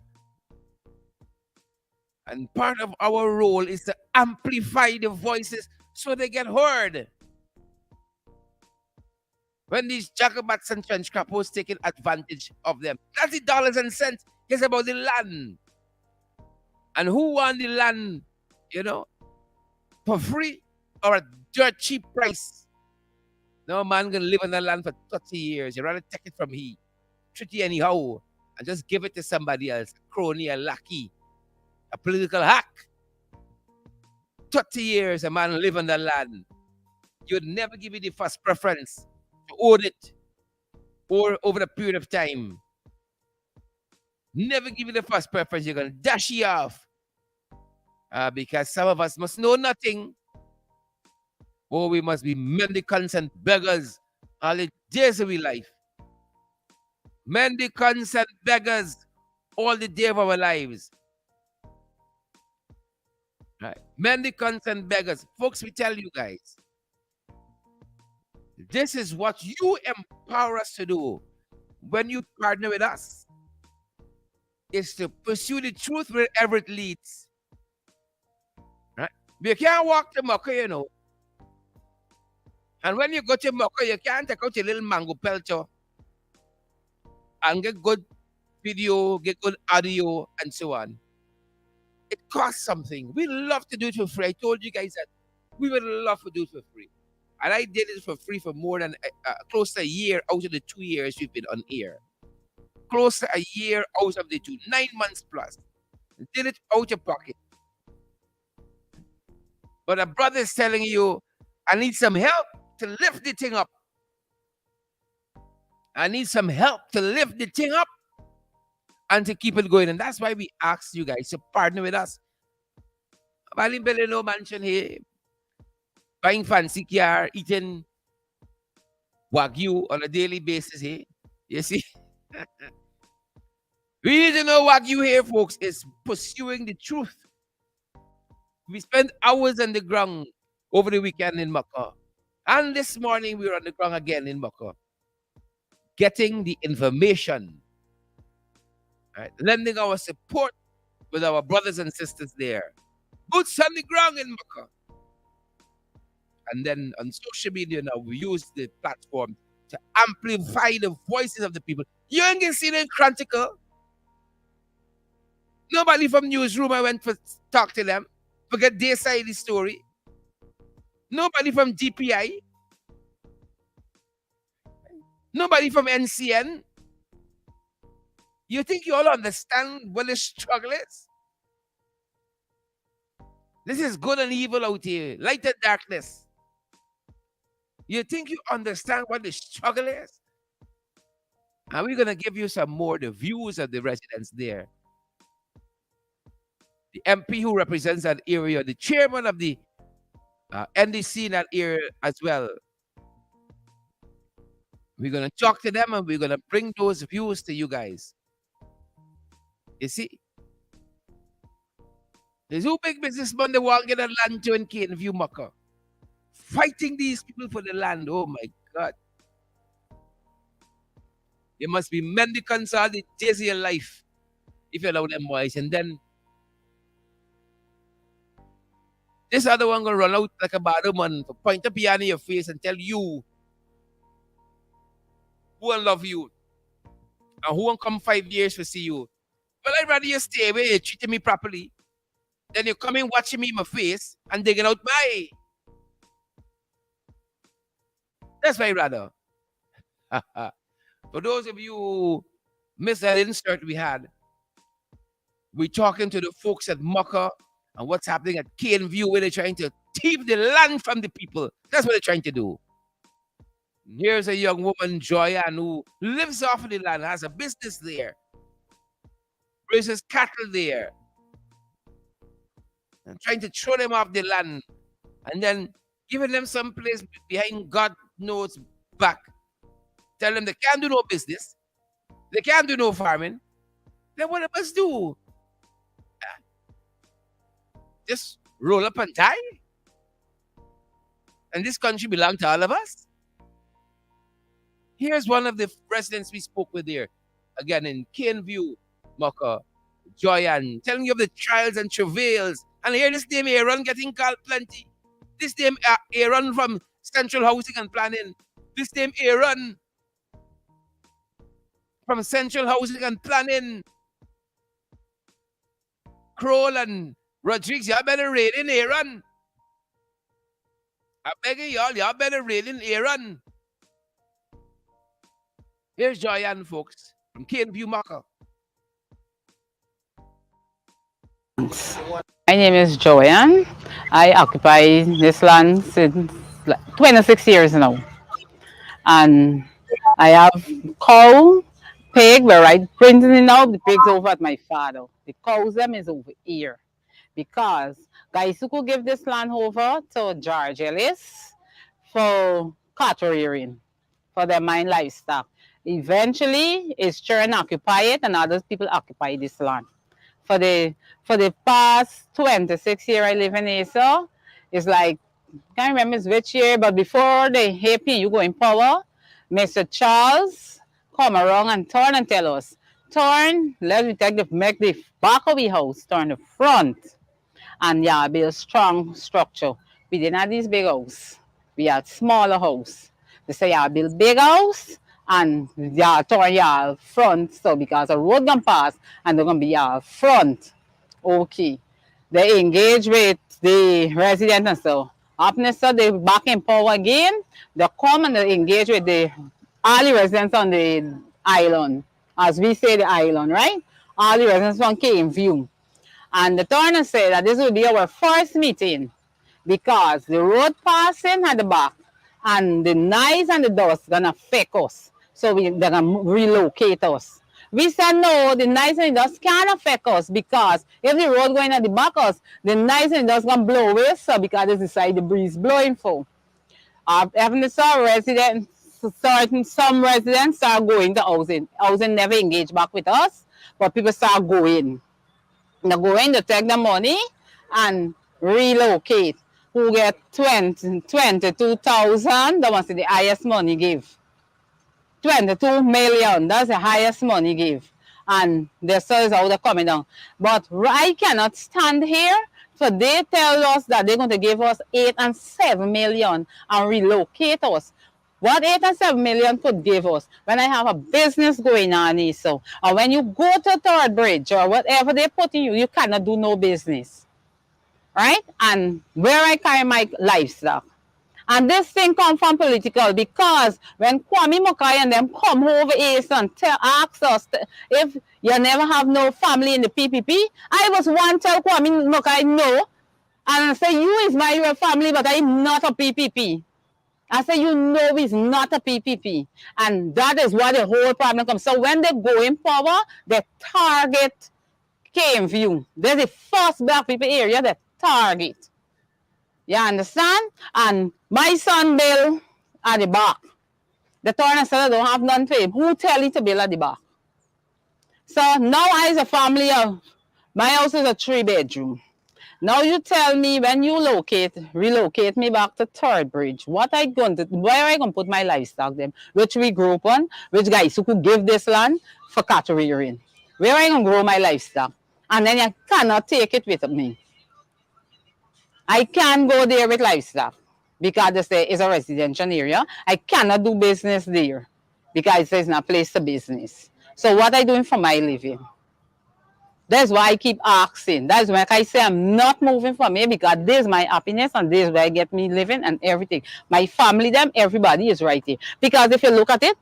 And part of our role is to amplify the voices so they get heard. When these jacobats and trench capos taking advantage of them, that's the dollars and cents. It's about the land. And who want the land, for free or a dirt cheap price? No man gonna live on the land for 30 years. You rather take it from he, treat it anyhow, and just give it to somebody else, a crony, a lackey, a political hack. 30 years a man live on the land. You'd never give it the first preference to own it or over the period of time. Never give it the first preference. You're going to dash you off. Because some of us must know nothing. Oh, we must be mendicants and beggars all the days of our life. Mendicants and beggars all the day of our lives. Right. Mendicants and beggars. Folks, we tell you guys, this is what you empower us to do when you partner with us, is to pursue the truth wherever it leads. Right? You can't walk to Mocha, And when you go to Mocha, you can't take out your little mango pelter and get good video, get good audio, and so on. It costs something. We love to do it for free. I told you guys that we would love to do it for free. And I did it for free for more than close to a year out of the 2 years we've been on air. Close to a year out of the 2, 9 months plus. Did it out of pocket. But a brother is telling you, I need some help to lift the thing up. I need some help to lift the thing up and to keep it going. And that's why we ask you guys to partner with us. Bali Bele no mansion here. buying fancy car, eating Wagyu on a daily basis here. You see? We need to know Wagyu here, folks, is pursuing the truth. We spent hours on the ground over the weekend in Mocha. And this morning we were on the ground again in Mocha, getting the information, right? Lending our support with our brothers and sisters there. Boots on the ground in Mocha. And then on social media now, we use the platform to amplify the voices of the people. You ain't gonna see them critical. Nobody from newsroom I went to talk to them. Forget their side of the story. Nobody from GPI. Nobody from NCN. You think you all understand what the struggle is? This is good and evil out here. Light and darkness. You think you understand what the struggle is? And we're going to give you some more the views of the residents there. The MP who represents that area, the chairman of the NDC in that area as well. We're going to talk to them and we're going to bring those views to you guys. You see? There's two big businessmen that want to get a land to in Caneview, Mocha. Fighting these people for the land. Oh my God. You must be mendicants all the days of your life if you allow them boys. And then this other one gonna run out like a bad man, point a piano in your face and tell you who will love you and who won't come 5 years to see you. Well, I'd rather you stay away, you're treating me properly. Then you come in watching me in my face and digging out my. That's my rather. For those of you who missed that insert we had, we're talking to the folks at Mocha and what's happening at Caneview, where they're trying to thief the land from the people. That's what they're trying to do. Here's a young woman, Joyanne, who lives off of the land, has a business there, raises cattle there, and trying to throw them off the land, and then giving them some place behind God knows back. Tell them they can't do no business, they can't do no farming. Then what must do? Just roll up and die? And this country belongs to all of us? Here's one of the residents we spoke with here, again in Caneview, Mocha, Joyanne, telling you of the trials and travails. And here this name Aaron getting called plenty. This name Aaron from Central Housing and Planning. This name Aaron from Central Housing and Planning. Kroll and Rodriguez, y'all better raid in Aaron. I beg y'all better raid in Aaron. Here's Joyanne, folks, from Caneview, Mocha. My name is Joanne. I occupy this land since 26 years now. And I have cow, pig, we're right printing it now. The pigs over at my father. The cows them is over here. Because guys who could give this land over to George Ellis for cattle rearing, for their mine livestock. Eventually, it's children occupy it and other people occupy this land. For the past 26 years I live in Asa, it's like, can't remember which year, but before the happy you go in power, Mr. Charles come around and turn and tell us, turn, let me make the back of the house, turn the front, and yeah, build a strong structure. We didn't have this big house. We had smaller house. They say, yeah, build big house, and yeah, turn your front, so because a road gonna pass, and they're gonna be your front. Okay. They engage with the residents and so. After so they back in power again, they come and they engage with all the residents on the island. As we say the island, right? All the residents from Caneview. And the turner said that this will be our first meeting because the road passing at the back and the noise and the dust gonna affect us. So they're gonna relocate us. We said no, the nice and dust can't affect us because if the road going at the back us, the nice and dust gonna blow away, so because it's the side the breeze blowing for. Having some residents, some residents start going to housing. Housing never engage back with us, but people start going. They go in to take the money and relocate. Who get 22,000, that was the highest money give. 22 million, that's the highest money give. And the sales how they're coming down. But I cannot stand here. So they tell us that they're going to give us 8 and 7 million and relocate us. What 8 and 7 million could give us when I have a business going on, so or when you go to Third Bridge or whatever they put in you, you cannot do no business. Right? And where I carry my livestock. And this thing come from political because when Kwame Mocha and them come over here and ask us if you never have no family in the PPP, I was one tell Kwame Mocha no. And I say, you is my real family, but I'm not a PPP. I say, you know it's not a PPP. And that is why the whole problem comes. So when they go in power, they target Came View. There's the first black people area they target. You understand? And my son Bill at the back. The town said I don't have none for him. Who tell you to build at the back? So now as a family of, my house is a 3-bedroom. Now you tell me when you relocate me back to Third Bridge, what I going to, where I going to put my livestock them, which we grew up on, which guys who could give this land for cattle rearing. Where I going to grow my livestock? And then I cannot take it with me. I can't go there with livestock because they say it's a residential area. I cannot do business there because there's no place to business. So what I doing for my living? That's why I keep asking. That's why I say I'm not moving from here because this is my happiness and this is where I get me living and everything. My family, them, everybody is right here. Because if you look at it,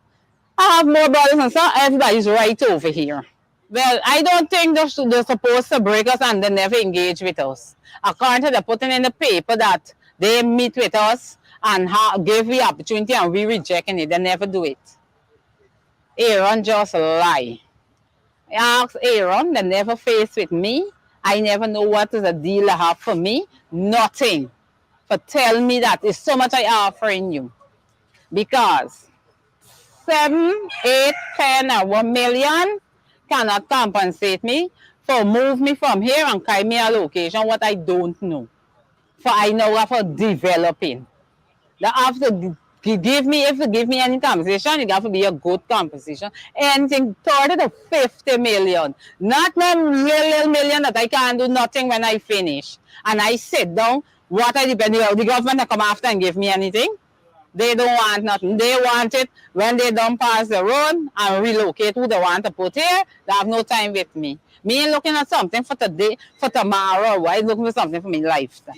I have more brothers and sisters, everybody's right over here. Well, I don't think they're supposed to break us and they never engage with us. According to the putting in the paper that they meet with us and give the opportunity and we rejecting it, they never do it. Aaron just lie. I asked Aaron, they never face with me. I never know what is the deal they have for me. Nothing. But tell me that it's so much I offering you. Because 7, 8, 10, or 1 million cannot compensate me for move me from here and carry me a location what I don't know. For I know what for developing. They have to give me, if you give me any compensation, it have to be a good compensation. Anything 30 to 50 million. Not no little million that I can't do nothing when I finish. And I sit down, what I depend on the government to come after and give me anything. They don't want nothing. They want it when they don't pass the road and relocate who they want to put here. They have no time with me. Me ain't looking at something for today, for tomorrow. I looking for something for my lifetime.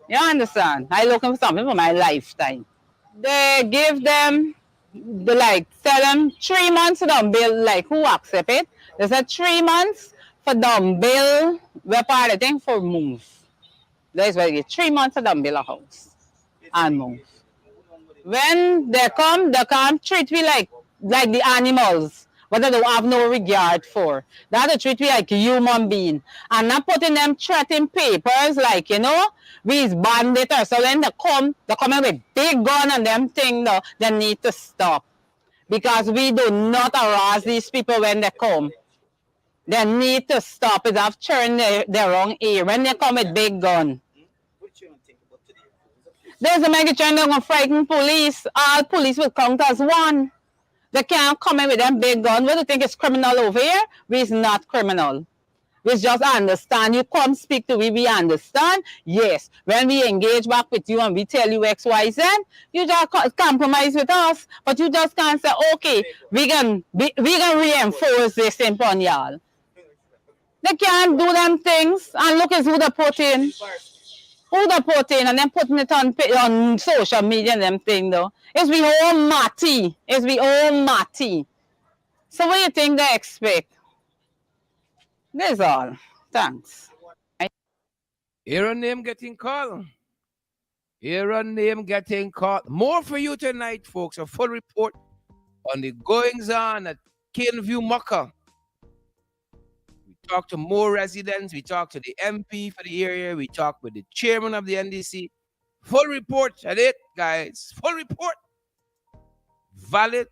You understand? I looking for something for my lifetime. They give them, they like tell them 3 months for them bill, like who accept it? They said 3 months for them bill, we're part of the thing for move. That's why they get 3 months for them bill a house and move. When they come treat me like the animals, but they don't have no regard for. They have to treat me like a human being. And not putting them threatening papers like, you know, we's bandits. So when they come in with big gun and them thing, no, they need to stop. Because we do not harass these people when they come. They need to stop it. I've turned their wrong ear when they come with big gun. There's a mega trend they're going to frighten police. All police will count as one. They can't come in with them big gun. What do you think is criminal over here? We's not criminal. We just understand. You come speak to we understand. Yes. When we engage back with you and we tell you X, Y, Z, you just compromise with us. But you just can't say, okay, we can reinforce this upon y'all. They can't do them things. And look at who they put in. Who they put in and then putting it on social media and them thing though. It's we all Matty. It's we all Matty. So what do you think they expect? That's all. Thanks. Aaron name getting called. Aaron name getting called. More for you tonight, folks. A full report on the goings on at Caneview Mocha. We talked to more residents. We talked to the MP for the area. We talked with the chairman of the NDC. Full report at it, guys. Full report. Valid,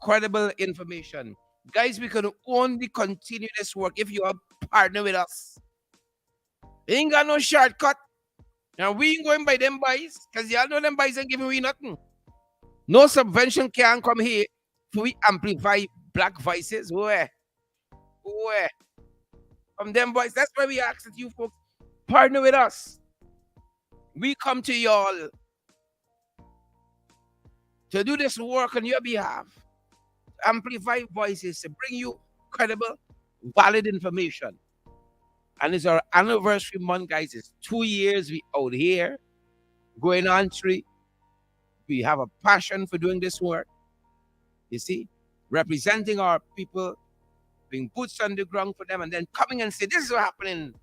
credible information. Guys, we can only continue this work if you are partner with us. Ain't got no shortcut. Now we ain't going by them boys, because y'all know them boys ain't giving we nothing. No subvention can come here for we amplify black voices. Where? From them boys. That's why we ask that you folks partner with us. We come to y'all to do this work on your behalf. Amplify voices to bring you credible, valid information. And it's our anniversary month, guys. It's 2 years we out here, going on 3. We have a passion for doing this work. You see, representing our people, being boots on the ground for them, and then coming and say, this is what happening.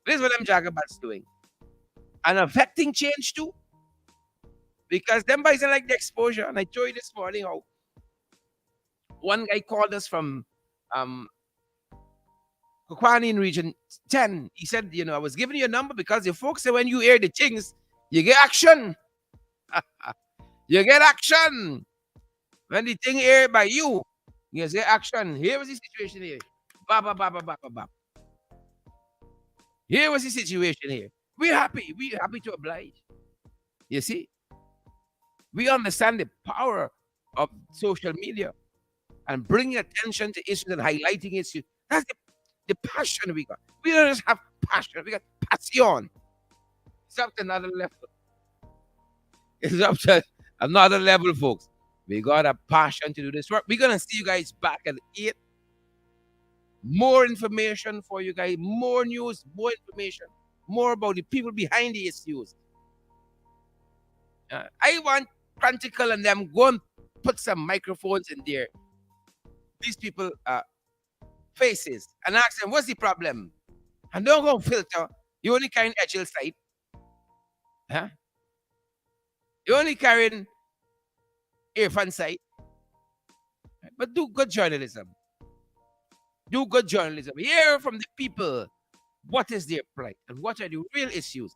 This is what them jagabats doing. And affecting change too. Because them boys don't like the exposure. And I told you this morning how one guy called us from Kokwani in region 10. He said, I was giving you a number because the folks say when you hear the things, you get action. You get action. When the thing aired by you get action. Here was the situation here. Here was the situation here. We're happy. We're happy to oblige. You see? We understand the power of social media and bringing attention to issues and highlighting issues. That's the passion we got. We don't just have passion. We got passion. It's up to another level. It's up to another level, folks. We got a passion to do this work. We're going to see you guys back at 8. More information for you guys. More news, more information. More about the people behind the issues. I want Practical and them go and put some microphones in there. These people faces and ask them, what's the problem? And don't go filter. You only carrying HL side. Huh? You only carrying Irfan side. But do good journalism. Do good journalism. Hear from the people what is their plight and what are the real issues.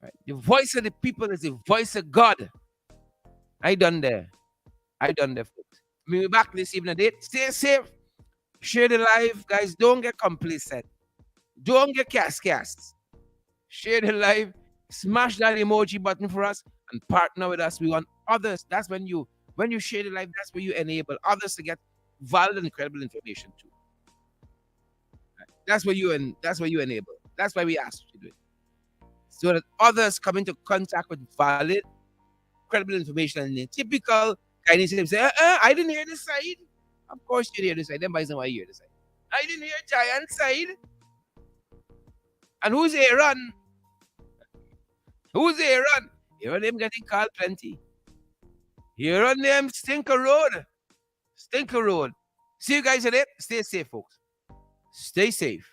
Right? The voice of the people is the voice of God. I done there, folks. We'll be back this evening. Stay safe. Share the live, guys. Don't get complacent. Don't get cast. Share the live. Smash that emoji button for us and partner with us. We want others. That's when you share the live, that's where you enable others to get valid and credible information too. Right? That's where you enable. That's why we ask you to do it. So that others come into contact with valid, credible information. And the typical guy say, I didn't hear this side. Of course you hear this side. Then by some why you hear this side. I didn't hear Giant side. And who's Aaron? Who's Aaron? Aaron them getting called plenty. Aaron them Stinker Road. See you guys at it. Stay safe, folks. Stay safe.